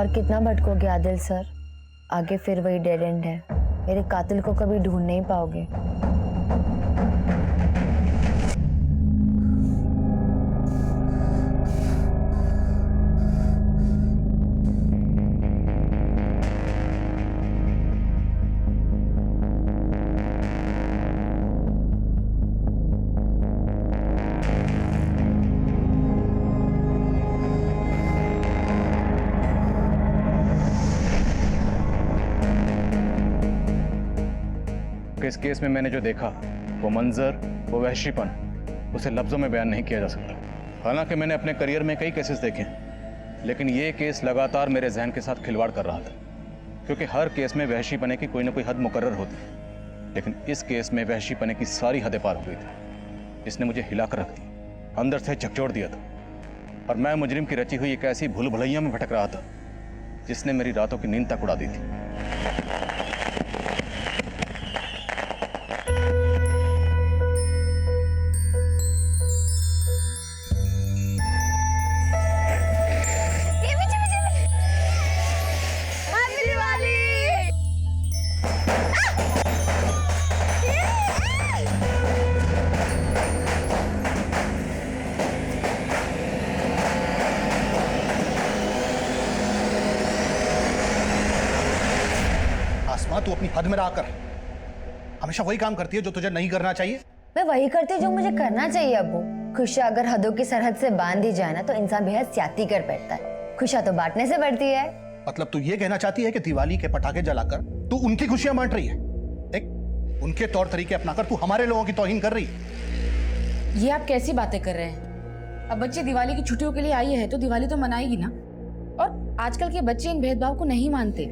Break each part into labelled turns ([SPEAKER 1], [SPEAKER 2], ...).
[SPEAKER 1] और कितना भटकोगे आदिल सर, आगे फिर वही डेड एंड है। मेरे कातिल को कभी ढूंढ नहीं पाओगे।
[SPEAKER 2] इस केस में मैंने जो देखा, वो मंजर, वो वहशीपन, उसे लफ्जों में बयान नहीं किया जा सकता। हालांकि मैंने अपने करियर में कई केसेस देखे, लेकिन ये केस लगातार मेरे जहन के साथ खिलवाड़ कर रहा था, क्योंकि हर केस में वहशीपने की कोई ना कोई हद मुकर्रर होती है, लेकिन इस केस में वहशीपने की सारी हदें पार हो गई थी, जिसने मुझे हिला कर रख दिया, अंदर से झकझोर दिया था। और मैं मुजरिम की रची हुई एक ऐसी भूल भुलैया में भटक रहा था जिसने मेरी रातों की नींद तक उड़ा दी थी।
[SPEAKER 3] तू अपनी हद में रहकर हमेशा वही काम करती है जो तुझे नहीं करना चाहिए।
[SPEAKER 1] मैं वही करती हूँ जो मुझे करना चाहिए अब्बू। खुशियाँ अगर हदों की सरहद से बांध दी जाए ना तो इंसान बेहद ज्यादती कर बैठता है। खुशियाँ तो बांटने से बढ़ती है।
[SPEAKER 3] मतलब तू ये कहना चाहती है कि दिवाली के पटाखे जलाकर तू उनकी खुशियां बांट रही है? देख, उनके तौर तरीके अपनाकर तू हमारे लोगों की तौहीन कर रही है।
[SPEAKER 4] ये आप कैसी बातें कर रहे हैं? अब बच्चे दिवाली की छुट्टियों के लिए आई है तो दिवाली तो मनाएगी ना। और आजकल के बच्चे इन भेदभाव को नहीं मानते।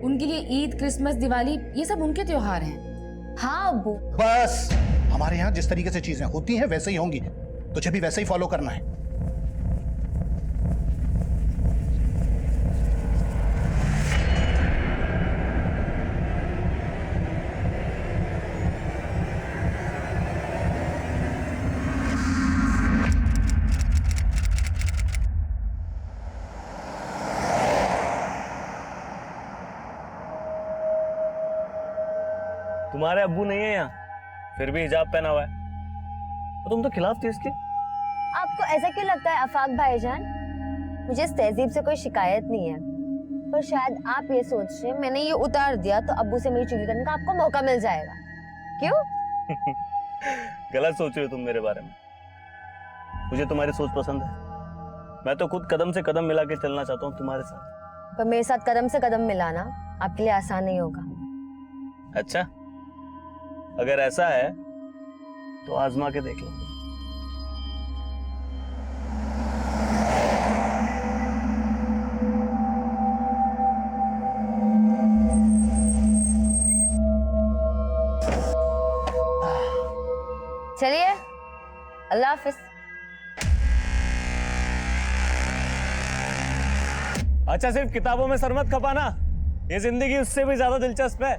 [SPEAKER 4] उनके लिए ईद, क्रिसमस, दिवाली ये सब उनके त्योहार हैं।
[SPEAKER 1] हाँ अब्बू,
[SPEAKER 3] बस हमारे यहाँ जिस तरीके से चीजें होती हैं वैसे ही होंगी, तुझे भी वैसे ही फॉलो करना है।
[SPEAKER 5] तुम्हारे अब्बू नहीं है यहाँ, फिर भी हिजाब पहना हुआ है और तुम तो खिलाफ थी इसके।
[SPEAKER 1] आपको ऐसा क्यों लगता है आफाक भाईजान? मुझे इस तहजीब से कोई शिकायत नहीं है, पर शायद आप ये सोच रहे हैं मैंने ये उतार दिया तो अब्बू से मेरी चुगली करने का आपको मौका मिल जाएगा। क्यों?
[SPEAKER 5] गलत सोच रहे हो तुम मेरे बारे में। मुझे तुम्हारी सोच पसंद है। मैं तो खुद कदम से कदम मिला के चलना चाहता हूँ तुम्हारे साथ।
[SPEAKER 1] पर मेरे साथ कदम से कदम मिलाना आपके लिए आसान नहीं होगा।
[SPEAKER 5] अच्छा, अगर ऐसा है तो आजमा के देख लो।
[SPEAKER 1] चलिए, अल्लाह हाफिज।
[SPEAKER 5] अच्छा, सिर्फ किताबों में सर मत खपाना, ये जिंदगी उससे भी ज्यादा दिलचस्प है।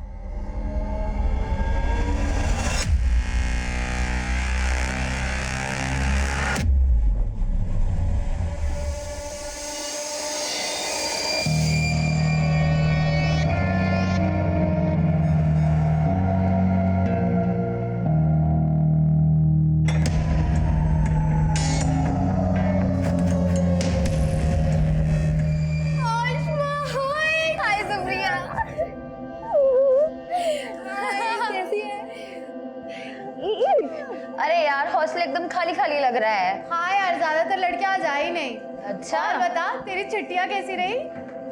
[SPEAKER 1] अरे यार, हॉस्टल एकदम खाली खाली लग रहा है।
[SPEAKER 6] हाँ यार, ज्यादातर लड़कियां आज आई नहीं।
[SPEAKER 1] अच्छा,
[SPEAKER 6] और बता, तेरी छुट्टियां कैसी रही?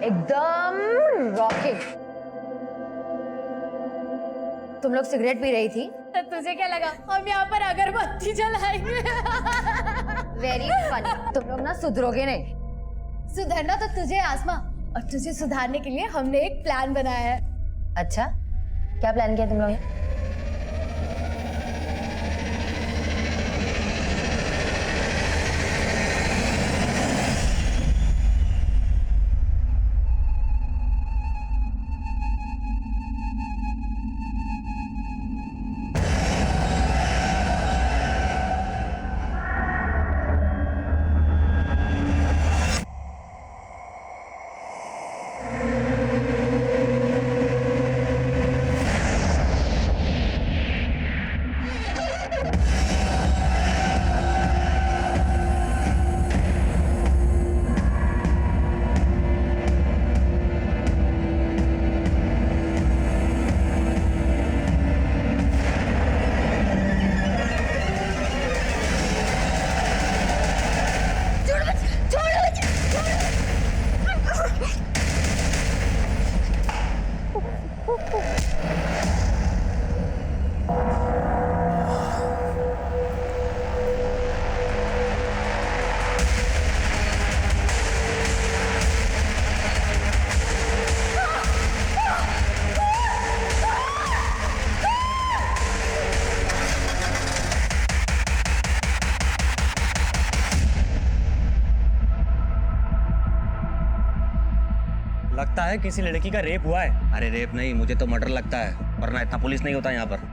[SPEAKER 1] एकदम रॉकिंग। तुम लोग सिगरेट पी रही थी?
[SPEAKER 6] तो तुझे क्या लगा हम यहाँ पर अगरबत्ती जलाएंगे?
[SPEAKER 1] Very funny. तुम लोग ना सुधरोगे नहीं।
[SPEAKER 6] सुधरना तो तुझे आसमा, और तुझे सुधारने के लिए हमने एक प्लान बनाया है।
[SPEAKER 1] अच्छा, क्या प्लान किया तुम लोग?
[SPEAKER 7] है किसी लड़की का रेप हुआ है।
[SPEAKER 5] अरे रेप नहीं, मुझे तो मर्डर लगता है, वरना इतना पुलिस नहीं होता यहाँ पर।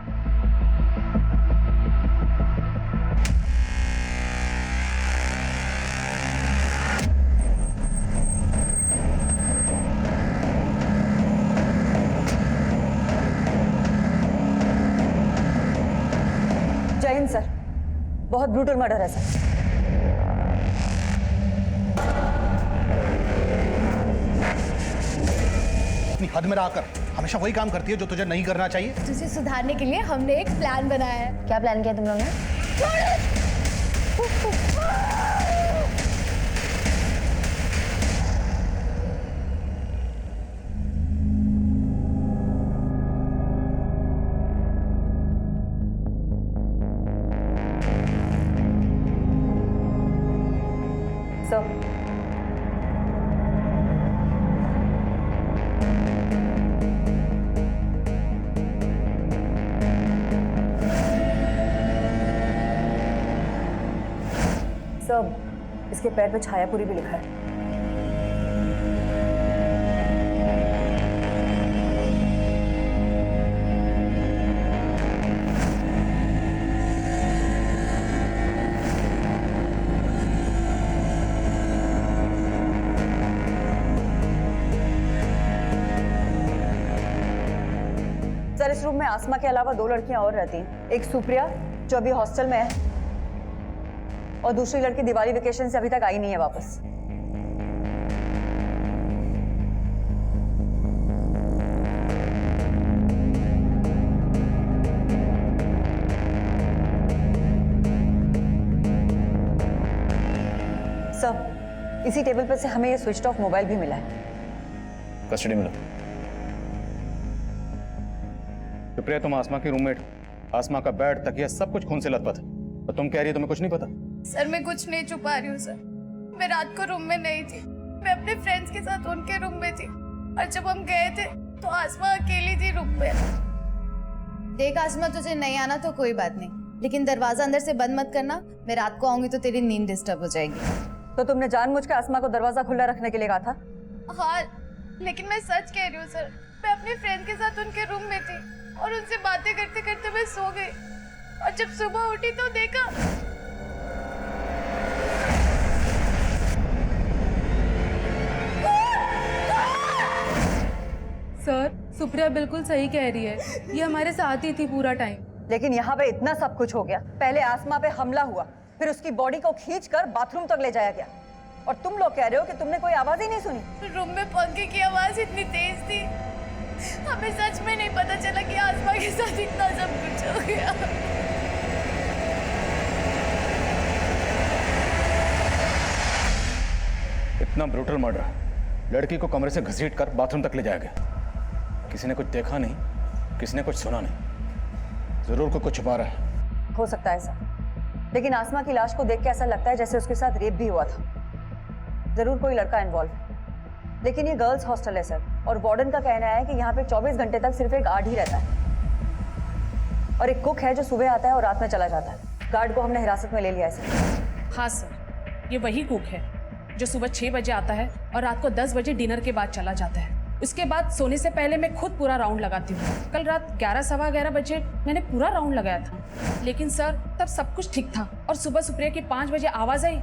[SPEAKER 8] जय हिंद सर, बहुत ब्रूटल मर्डर है सर।
[SPEAKER 3] अपनी हद में रहकर हमेशा वही काम करती है जो तुझे नहीं करना चाहिए।
[SPEAKER 6] तुझे सुधारने के लिए हमने एक प्लान बनाया है।
[SPEAKER 1] क्या प्लान किया तुम लोगों ने?
[SPEAKER 8] सर, सर, इसके पैर पे छायापुरी भी लिखा है। सर, इस रूम में आसमा के अलावा 2 लड़कियां और रहती हैं। एक सुप्रिया जो अभी हॉस्टल में है, और दूसरी लड़की दिवाली वेकेशन से अभी तक आई नहीं है वापस। सर, इसी टेबल पर से हमें ये स्विच ऑफ मोबाइल भी मिला है।
[SPEAKER 2] कस्टडी में लो। सुप्रिया, तुम आसमा की रूममेट, आसमा का बेड, तकिया सब कुछ खून से लथपथ है, और तुम कह रही हो तुम्हें कुछ नहीं पता?
[SPEAKER 6] सर, मैं कुछ नहीं छुपा रही हूँ सर। मैं रात को रूम में नहीं थी, मैं अपने फ्रेंड्स के साथ उनके रूम में थी, और जब हम गए थे तो आसमा अकेली थी रूम में। देख आसमा, तुझे नहीं आना तो कोई बात नहीं, लेकिन दरवाजा अंदर से बंद मत करना। मैं रात को आऊंगी तो तेरी नींद डिस्टर्ब हो जाएगी।
[SPEAKER 8] तो तुमने जानबूझ के आसमा को दरवाजा खुला रखने के लिए कहा था?
[SPEAKER 6] हाँ, लेकिन मैं सच कह रही हूँ सर। मैं अपने फ्रेंड के साथ उनके रूम में थी और उनसे बातें करते करते मैं सो गई, और जब सुबह उठी तो देखा।
[SPEAKER 9] सर, सुप्रिया बिल्कुल सही कह रही है, ये हमारे साथ ही थी पूरा टाइम।
[SPEAKER 8] लेकिन यहाँ पे इतना सब कुछ हो गया। पहले आसमा पे हमला हुआ, फिर उसकी बॉडी को खींचकर बाथरूम तक ले जाया गया, और तुम लोग कह रहे हो कि तुमने कोई आवाज ही नहीं सुनी।
[SPEAKER 6] रूम में पंखे की आवाज इतनी तेज थी, हमें सच में नहीं पता चला कि आसमा के साथ इतना सब कुछ हो गया।
[SPEAKER 2] इतना ब्रूटल मर्डर, लड़की को कमरे से घसीट कर बाथरूम तक ले जाया गया। किसी ने कुछ देखा नहीं, किसी ने कुछ सुना नहीं, जरूर कोई कुछ छुपा रहा है।
[SPEAKER 8] हो सकता है सर, लेकिन आसमा की लाश को देख के ऐसा लगता है जैसे उसके साथ रेप भी हुआ था। जरूर कोई लड़का इन्वॉल्व है, लेकिन ये गर्ल्स हॉस्टल है सर, और वार्डन का कहना है कि यहाँ पे 24 घंटे तक सिर्फ एक गार्ड ही रहता है, और एक कुक है जो सुबह आता है और रात में चला जाता है। गार्ड को हमने हिरासत में ले लिया है सर।
[SPEAKER 4] हाँ सर, ये वही कुक है जो सुबह 6 बजे आता है और रात को 10 बजे डिनर के बाद चला जाता है। उसके बाद सोने से पहले मैं खुद पूरा राउंड लगाती हूँ। कल रात 11 सवा 11 बजे मैंने पूरा राउंड लगाया था, लेकिन सर तब सब कुछ ठीक था, और सुबह सुप्रिया की 5 बजे आवाज आई,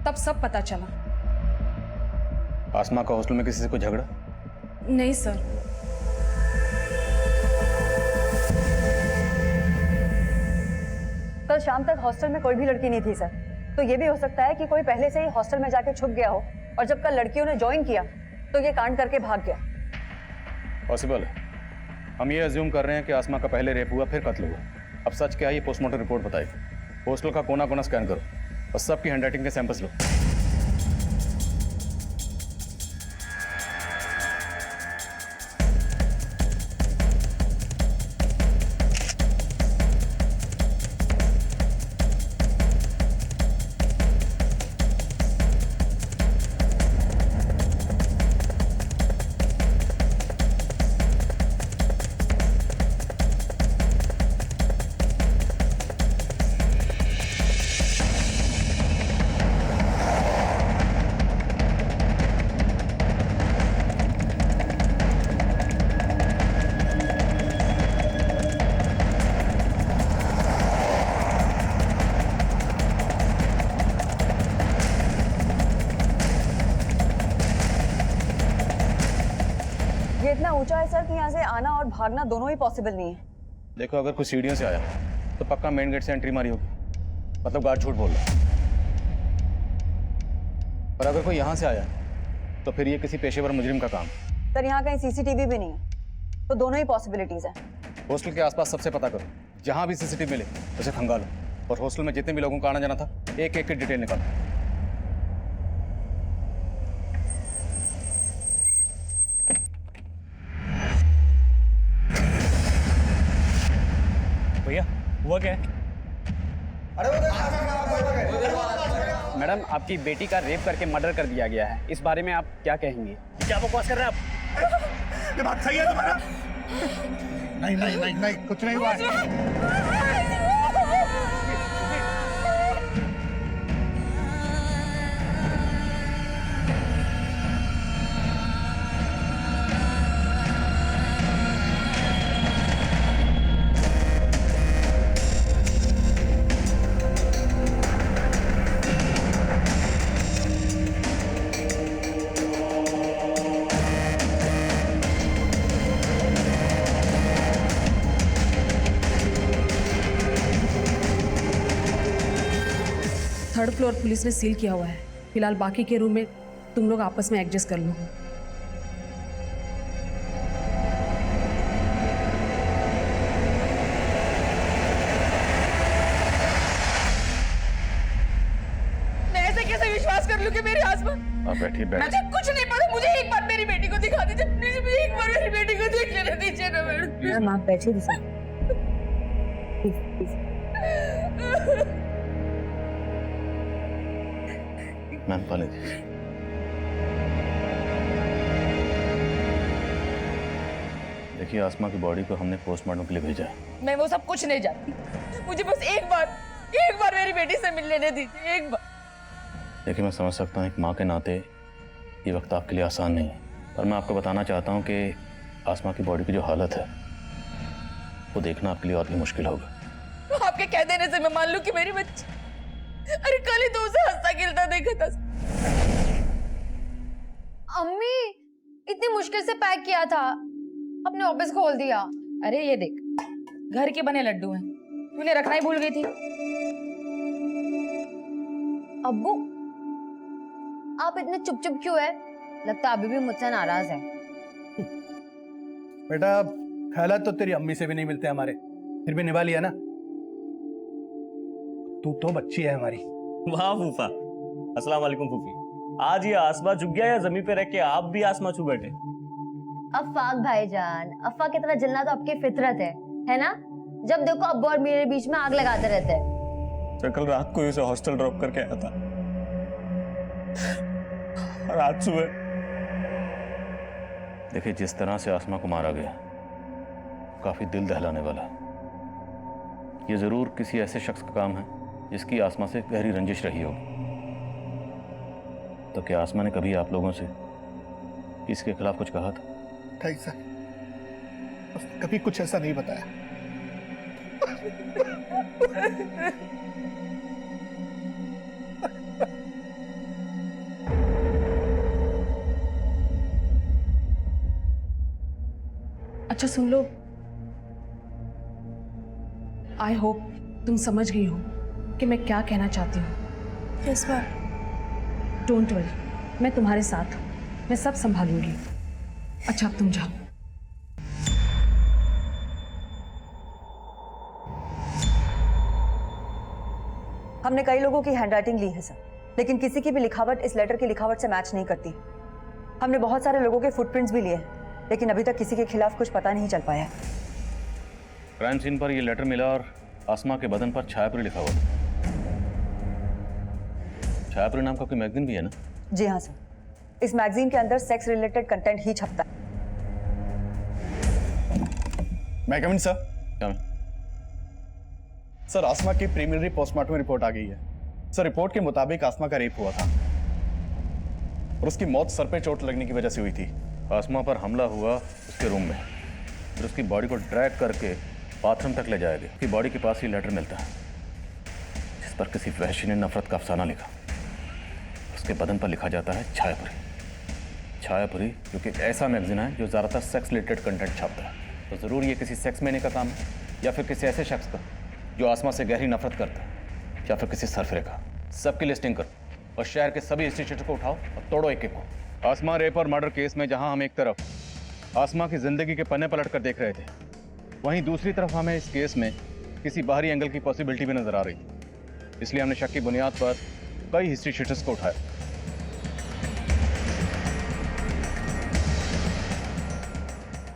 [SPEAKER 4] तब सब पता चला।
[SPEAKER 2] आसमा का हॉस्टल में किसी से कोई झगड़ा?
[SPEAKER 4] नहीं सर।
[SPEAKER 8] कल शाम तक हॉस्टल में कोई भी लड़की नहीं थी सर, तो ये भी हो सकता है कि कोई पहले से ही हॉस्टल में जाके छुप गया हो, और जब कल लड़कियों ने ज्वाइन किया तो ये कांड करके भाग गया।
[SPEAKER 2] पॉसिबल है। हम ये अज्यूम कर रहे हैं कि आसमा का पहले रेप हुआ, फिर कत्ल हुआ। अब सच क्या है ये पोस्टमार्टम रिपोर्ट बताएगी। हॉस्टल का कोना कोना स्कैन करो और सबकी हैंडराइटिंग के सैंपल्स लो।
[SPEAKER 8] ये इतना ऊंचा है सर कि यहाँ से आना और भागना दोनों ही पॉसिबल नहीं है।
[SPEAKER 2] देखो, अगर कुछ सीढ़ियों से आया तो पक्का मेन गेट से एंट्री मारी होगी, मतलब गार्ड झूठ बोल रहा है। पर अगर कोई यहाँ से आया तो फिर ये किसी पेशेवर मुजरिम का काम।
[SPEAKER 8] सर यहाँ कहीं सीसीटीवी भी नहीं है, तो दोनों ही पॉसिबिलिटीज है।
[SPEAKER 2] हॉस्टल के आसपास सबसे पता करो, जहाँ भी सीसीटीवी मिले उसे खंगालो, और हॉस्टल में जितने भी लोगों का आना जाना था एक एक की डिटेल निकालो।
[SPEAKER 5] भैया हुआ क्या है?
[SPEAKER 7] मैडम, आपकी बेटी का रेप करके मर्डर कर दिया गया है, इस बारे में आप क्या कहेंगे?
[SPEAKER 5] क्या बकवास कर रहे हैं आप?
[SPEAKER 3] ये बात सही है तुम्हारा? नहीं नहीं नहीं नहीं, कुछ नहीं हुआ है।
[SPEAKER 9] थर्ड फ्लोर पुलिस ने सील किया हुआ है। फिलहाल बाकी के रूम में तुम लोग आपस में एडजस्ट कर लो।
[SPEAKER 4] मैं ऐसे कैसे विश्वास कर लूं कि मेरी आसमा?
[SPEAKER 2] आप बैठिए, बैठिए।
[SPEAKER 4] मुझे कुछ नहीं पता, मुझे एक बार मेरी बेटी को दिखा दीजिए प्लीज, मुझे एक बार मेरी बेटी को देख लेने दीजिए ना मैडम।
[SPEAKER 8] मैम आप बैठिए सर, प्लीज प्लीज।
[SPEAKER 2] मैम पाले जी। देखिए, आसमा की बॉडी को हमने पोस्टमार्टम के लिए भेजा है।
[SPEAKER 4] मैं वो सब कुछ नहीं जानती, मुझे बस एक बार मेरी बेटी से मिल लेने दीजिए, एक बार।
[SPEAKER 2] देखिए, मैं समझ सकता हूँ एक माँ के नाते ये वक्त आपके लिए आसान नहीं है, पर मैं आपको बताना चाहता हूँ कि आसमा की बॉडी की जो हालत है वो देखना आपके लिए और भी मुश्किल होगा।
[SPEAKER 4] आपके कह देने से मैं मान लूं कि मेरी बच्ची, अरे कल ही तो उसे हंसता खेलता देखा था।
[SPEAKER 1] अम्मी, इतनी मुश्किल से पैक किया था, अपने ऑफिस खोल दिया।
[SPEAKER 4] अरे ये देख, घर के बने लड्डू हैं, तूने रखना ही भूल गई थी।
[SPEAKER 1] अब्बू, आप इतने चुप चुप क्यों है? लगता अभी भी मुझसे नाराज है।
[SPEAKER 3] बेटा, ख्यालात तो तेरी अम्मी से भी नहीं मिलते हमारे, फिर भी निभा लिया ना। तू तो बच्ची है हमारी।
[SPEAKER 5] वाह फूफा, अस्सलाम वालेकुम फूफी। आज ये आसमा झुक गया या जमीन पे रह के आप भी आसमा छू बैठे?
[SPEAKER 1] अफाक भाईजान, अफा की तरह जलना तो आपकी फितरत है ना? जब देखो अब्बू और मेरे बीच में आग लगाते रहते हैं।
[SPEAKER 5] तो कल रात को इसे हॉस्टल ड्रॉप करके आया था, और आज सुबह।
[SPEAKER 2] देखिए, जिस तरह से आसमा को मारा गया काफी दिल दहलाने वाला। ये जरूर किसी ऐसे शख्स का काम है जिसकी आसमा से गहरी रंजिश रही होगी। तो क्या आसमा ने कभी आप लोगों से इसके खिलाफ कुछ कहा था?
[SPEAKER 3] नहीं सर, उसने कभी कुछ ऐसा नहीं बताया।
[SPEAKER 9] अच्छा सुन लो, आई होप तुम समझ गई हो कि मैं क्या कहना चाहती हूँ।
[SPEAKER 6] Yes ma'am.
[SPEAKER 9] डोंट वरी, मैं तुम्हारे साथ हूँ, मैं सब संभालूंगी। अच्छा अब तुम जाओ।
[SPEAKER 8] हमने कई लोगों की हैंडराइटिंग ली है सर, लेकिन किसी की भी लिखावट इस लेटर की लिखावट से मैच नहीं करती। हमने बहुत सारे लोगों के फुटप्रिंट्स भी लिए हैं, लेकिन अभी तक किसी के खिलाफ कुछ पता नहीं चल पाया।
[SPEAKER 2] क्राइम सीन पर यह लेटर मिला और आसमा के बदन पर छायापुरी लिखा हुआ। छायापुरी नाम का कोई मैगजीन भी है ना?
[SPEAKER 8] जी हाँ सर, इस मैगजीन के अंदर सेक्स रिलेटेड कंटेंट ही छपता है।
[SPEAKER 10] मैं कमिंग सर?
[SPEAKER 2] क्या मैं?
[SPEAKER 10] सर, आसमा की प्रीलिमिनरी पोस्टमार्टम रिपोर्ट आ गई है। सर, रिपोर्ट के मुताबिक आसमा का रेप हुआ था और उसकी मौत सर पे चोट लगने की वजह से हुई थी।
[SPEAKER 2] आसमा पर हमला हुआ उसके रूम में, फिर उसकी बॉडी को ड्रैग करके बाथरूम तक ले जाया गया। उसकी बॉडी के पास ही लेटर मिलता है जिस पर किसी वहशी ने नफरत का अफसाना लिखा। उसके बदन पर लिखा जाता है छायापुरी। छायापुरी जो कि ऐसा मैगजीन है जो ज़्यादातर सेक्स रिलेटेड कंटेंट छापता है, तो ज़रूर ये किसी सेक्स मैने का काम है, या फिर किसी ऐसे शख्स का जो आसमा से गहरी नफरत करता है, या फिर किसी सरफरे का। सबकी लिस्टिंग करो और शहर के सभी इंस्टीट्यूट को उठाओ और तोड़ो एक एक को। आसमा रेप और मर्डर केस में जहां हम एक तरफ आसमा की जिंदगी के पन्ने पलट कर देख रहे थे, वहीं दूसरी तरफ हमें इस केस में किसी बाहरी एंगल की पॉसिबिलिटी भी नजर आ रही थी। इसलिए हमने शक की बुनियाद पर कई हिस्ट्री शीटर्स को उठाया।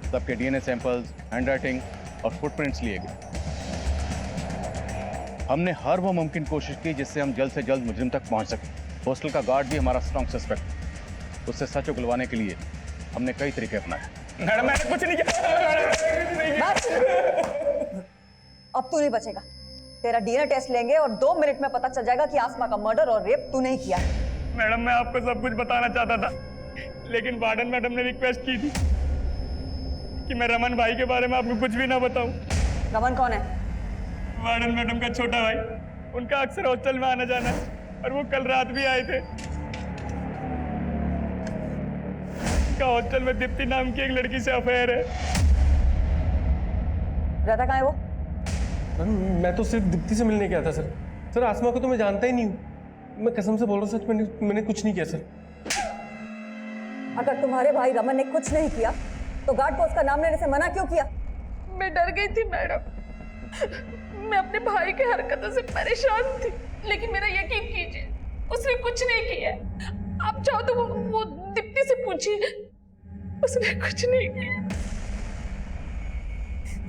[SPEAKER 2] सबके डीएनए सैंपल्स, हैंडराइटिंग और फुटप्रिंट्स लिए गए। हमने हर वो मुमकिन कोशिश की जिससे हम जल्द से जल्द मुजरिम तक पहुंच सकें। हॉस्टल का गार्ड भी हमारा स्ट्रॉन्ग सस्पेक्ट। उससे सच उगलवाने के लिए हमने कई तरीके अपनाए।
[SPEAKER 5] मैडम मैंने कुछ नहीं किया।
[SPEAKER 8] अब तू नहीं बचेगा। तेरा डीएनए टेस्ट लेंगे और 2 मिनट में पता चल जाएगा कि आसमा का मर्डर और रेप तूने ही किया है।
[SPEAKER 5] मैडम मैं आपको सब कुछ बताना चाहता था, लेकिन वार्डन मैडम ने रिक्वेस्ट की थी कि मैं रमन भाई के बारे में आपको कुछ भी ना बताऊं।
[SPEAKER 8] रमन कौन है?
[SPEAKER 5] वार्डन मैडम का छोटा भाई। उनका अक्सर हॉस्टल में आना जाना है और वो कल रात भी आए थे। उनका हॉस्टल में दीप्ति नाम की एक लड़की से अफेयर है।
[SPEAKER 8] रहता कहाँ है वो?
[SPEAKER 11] मैं तो सिर्फ दीप्ति से मिलने गया था सर। सर आसमा को तो मैं जानता ही नहीं हूँ। मैं कसम से बोल रहा हूँ, सच मैंने कुछ नहीं किया सर।
[SPEAKER 8] अगर तुम्हारे भाई रमन ने कुछ नहीं किया तो गार्ड को उसका नाम लेने से मना क्यों किया?
[SPEAKER 6] मैं डर गई थी मैडम। मैं अपने भाई की हरकतों से परेशान थी, लेकिन मेरा यकीन कीजिए उसने कुछ नहीं किया। आप चाहो तो वो दीप्ति से पूछिए, उसने कुछ नहीं किया।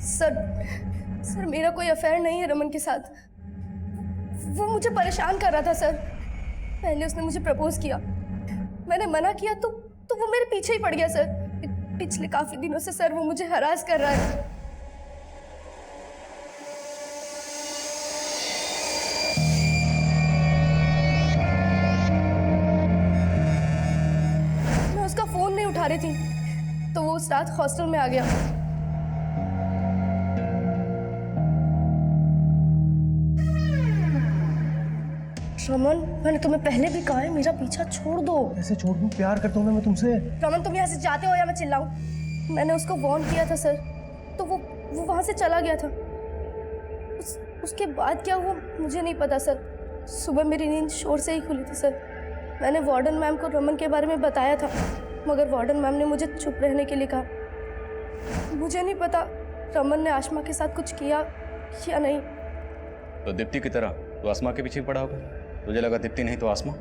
[SPEAKER 6] सर मेरा कोई अफेयर नहीं है रमन के साथ। वो मुझे परेशान कर रहा था सर। पहले उसने मुझे प्रपोज किया, मैंने मना किया तो वो मेरे पीछे ही पड़ गया सर। पिछले काफी दिनों से सर वो मुझे हरास कर रहा है। मैं उसका फोन नहीं उठा रही थी तो वो उस रात हॉस्टल में आ गया। रमन मैंने तुम्हें पहले भी कहा है मेरा पीछा छोड़ दो।
[SPEAKER 11] ऐसे छोड़ दूं? प्यार करता हूँ ना मैं तुमसे।
[SPEAKER 6] रमन तुम यहाँ से जाते हो या मैं चिल्लाऊं? मैंने उसको वार्न किया था सर, तो वो वहाँ से चला गया था। उसके बाद क्या हुआ मुझे नहीं पता सर। सुबह मेरी नींद शोर से ही खुली थी सर। मैंने वार्डन मैम को रमन के बारे में बताया था, मगर वार्डन मैम ने मुझे चुप रहने के लिए कहा। मुझे नहीं पता रमन ने आसमा के साथ कुछ किया या नहीं।
[SPEAKER 2] तो दीप्ति की तरह तो आसमा के पीछे पड़ा होगा। तुझे लगा दीप्ति नहीं तो आसमा?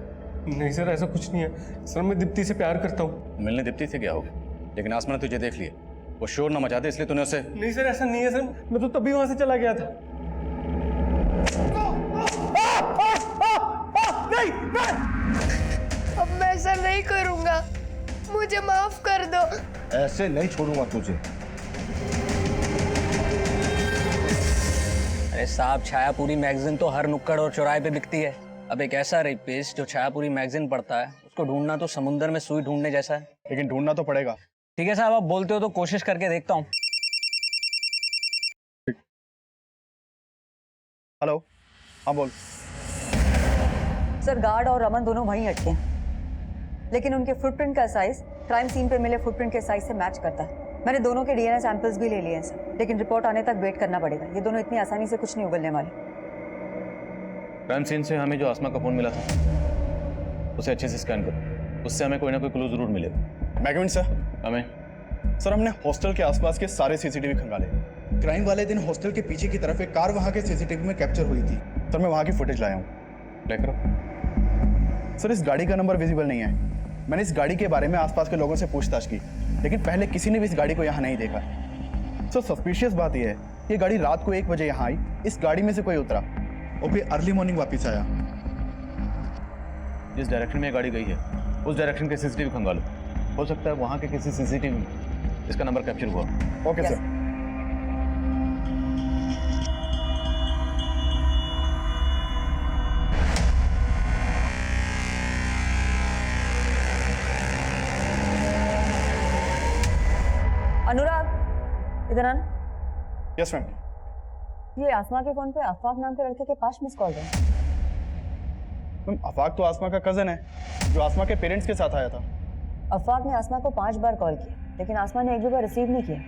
[SPEAKER 11] नहीं सर, ऐसा कुछ नहीं है सर। मैं दीप्ति से प्यार करता हूँ।
[SPEAKER 2] मिलने दीप्ति से गया होगा, लेकिन आसमा ने तुझे देख लिया। वो शोर ना मचा दे इसलिए तूने उसे।
[SPEAKER 11] नहीं सर, ऐसा नहीं है सर। मैं तो तभी वहां से चला गया था।
[SPEAKER 6] नहीं, अब मैं ऐसा नहीं करूंगा, मुझे माफ कर दो।
[SPEAKER 3] ऐसे नहीं छोड़ूंगा तुझे।
[SPEAKER 12] अरे साहब, छायापुरी मैगजीन तो हर नुक्कड़ और चौराहे पे बिकती है। अब एक ऐसा रेपिस्ट जो छायापुरी मैगजीन पढ़ता है, उसको ढूंढना तो समुद्र में सुई ढूंढने जैसा है।
[SPEAKER 10] लेकिन ढूंढना तो पड़ेगा।
[SPEAKER 12] ठीक है साहब, आप बोलते हो तो कोशिश करके देखता हूँ।
[SPEAKER 10] हेलो, हाँ बोल।
[SPEAKER 8] सर गार्ड और रमन दोनों वहीं अटके हैं, लेकिन उनके फुटप्रिंट का साइज क्राइम सीन पे मिले फुटप्रिंट के साइज से मैच करता है। मैंने दोनों के डीएनए सैंपल्स भी ले लिए हैं सर, लेकिन रिपोर्ट आने तक वेट करना पड़ेगा। ये दोनों इतनी आसानी से कुछ नहीं उगलने वाले।
[SPEAKER 2] क्राइम सीन से हमें जो आसमा का फोन मिला था उसे अच्छे से स्कैन करो, उससे हमें कोई ना कोई क्लू जरूर मिलेगा।
[SPEAKER 10] मैगविन सर।
[SPEAKER 2] हमें
[SPEAKER 10] सर हमने हॉस्टल के आसपास के सारे सीसीटीवी खंगाले।
[SPEAKER 3] क्राइम वाले दिन हॉस्टल के पीछे की तरफ एक कार वहां के सीसीटीवी में कैप्चर हुई थी।
[SPEAKER 10] सर मैं वहां की फुटेज लाया हूँ।
[SPEAKER 2] ले करो।
[SPEAKER 10] सर इस गाड़ी का नंबर विजिबल नहीं है। मैंने इस गाड़ी के बारे में आसपास के लोगों से पूछताछ की, लेकिन पहले किसी ने भी इस गाड़ी को यहाँ नहीं देखा। सर सस्पिशियस बात यह है, ये गाड़ी रात को 1 बजे यहाँ आई, इस गाड़ी में से कोई उतरा और फिर अर्ली मॉर्निंग वापस आया।
[SPEAKER 2] जिस डायरेक्शन में ये गाड़ी गई है उस डायरेक्शन के सीसीटीवी खंगालो। हो सकता है वहाँ के किसी सीसीटीवी में इसका नंबर कैप्चर हुआ।
[SPEAKER 10] Okay sir.
[SPEAKER 8] अनुराग इधर आना।
[SPEAKER 10] Yes ma'am.
[SPEAKER 8] ये आसमा के फोन पे आफाक नाम के लड़के के 5 मिस कॉल है।
[SPEAKER 10] मैम आफाक तो आसमा का कजन है जो आसमा के पेरेंट्स के साथ आया था।
[SPEAKER 8] अफाक ने आसमा को 5 बार कॉल किया, लेकिन आसमा ने एक भी बार रिसीव नहीं किया।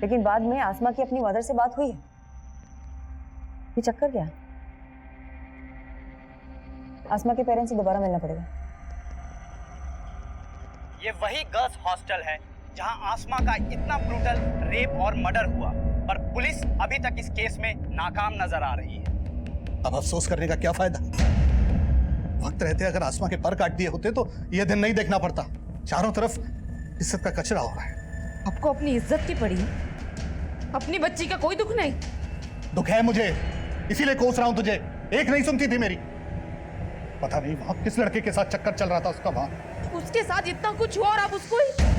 [SPEAKER 8] लेकिन बाद में आसमा की अपनी मदर से बात हुई है। ये चक्कर क्या है? आसमा के पेरेंट्स से दोबारा मिलना पड़ेगा।
[SPEAKER 7] ये वही गर्ल्स हॉस्टल है जहां आसमा का इतना ब्रूटल रेप और मर्डर हुआ, पर पुलिस अभी तक इस केस में नाकाम नजर आ रही है।
[SPEAKER 3] अब अफसोस करने का क्या फायदा? वक्त रहते अगर आसमा के पर काट दिए होते तो यह दिन नहीं देखना पड़ता। चारों तरफ इज्जत का कचरा हो रहा है।
[SPEAKER 9] आपको अपनी इज्जत की पड़ी है, अपनी बच्ची का कोई दुख नहीं।
[SPEAKER 3] दुख है मुझे, इसीलिए कोस रहा हूं तुझे। एक नहीं सुनती थी मेरी। पता नहीं वहां किस लड़के के साथ चक्कर चल रहा था उसका वहां।
[SPEAKER 9] उसके साथ इतना कुछ हुआ और आप उसको ही